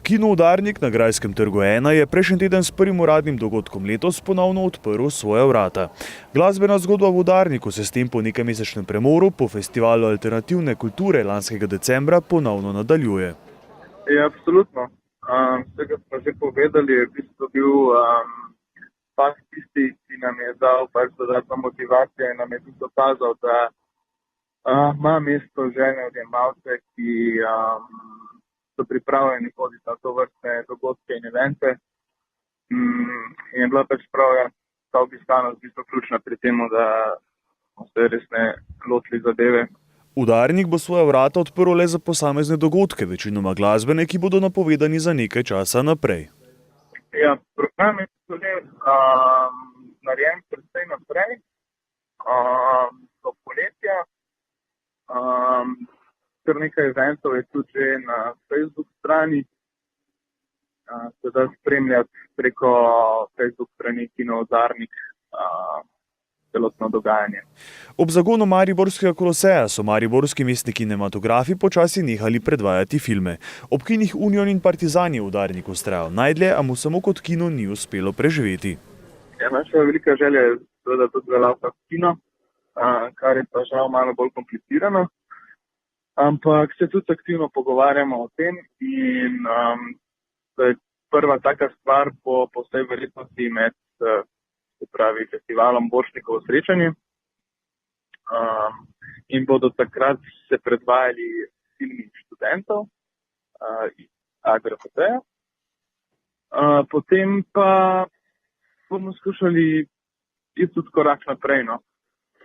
Kino Udarnik na Grajskem trgu 1 je prejšnji teden s prvim uradnim dogodkom letos ponovno odprl svoja vrata. Glasbena zgodba v Udarniku se s tem po nekajmesečnem premoru po festivalu alternativne kulture lanskega decembra ponovno nadaljuje. Ja, absolutno. Vsega smo že povedali, je v bistvu bil pas tisti, ki nam je dal dodatno motivacijo in nam je tudi dokazal, da ima mesto željne odjemalce, ki so pripravljeni hoditi na to vrstne dogodke in evente. In je bila prav ta obiskanost v bistvu ključna pri tem, da smo se res ne lotili zadeve. Udarnik bo svoja vrata odprl le za posamezne dogodke, večinoma glasbene, ki bodo napovedani za nekaj časa naprej. Ja, program je narejen predvsej naprej, do poletja. Kar nekaj eventov je tudi že na Facebook strani, se da spremljati preko Facebook strani Kino Udarnik celotno dogajanje. Ob zagonu Mariborskega koloseja so mariborski mestni kinematografi počasi nehali predvajati filme. Ob kinih Union in Partizan je Udarnik vztrajal najdlje, a mu samo kot kino ni uspelo preživeti. Ja, naša velika želja je seveda tudi veljavka kino, kar je pa žal malo bolj komplicirano. Ampak se tudi aktivno pogovarjamo o tem in to je prva taka stvar po vsej verjetnosti med festivalom Borštnikovo srečanje. In bodo takrat se predvajali filmi študentov iz AGRFT-ja. Potem pa bomo skušali iti tudi korak naprej,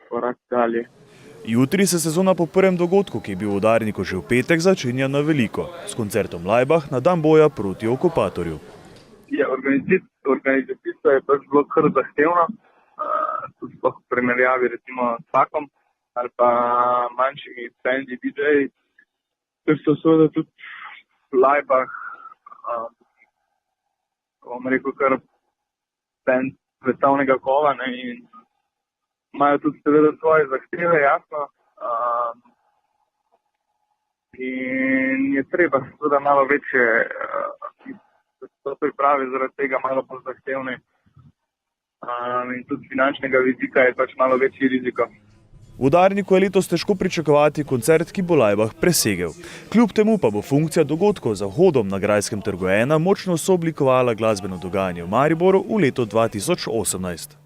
korak dalje. Jutri se sezona po prvem dogodku, ki je bil v Udarniku že v petek, začenja na veliko, s koncertom Laibach na dan boja proti okupatorju. Ja, organizacija je bilo kar zahtevna, tudi v primerjavi recimo s Fakom ali pa manjšimi bendi DJ-ji, ker so seveda tudi Laibach, bom rekel, kar bend svetovnega kova, in imajo tudi seveda svoje zahteve, jasno. In je treba seveda malo večje to priprave, zaradi tega malo bolj zahtevne. In tudi finančnega vidika je malo večji riziko. V Udarniku je letos težko pričakovati koncert, ki bo Laibach presegel. Kljub temu pa bo funkcija dogodkov za vhodom na Grajskem trgu 1 močno sooblikovala glasbeno dogajanje v Mariboru v letu 2018.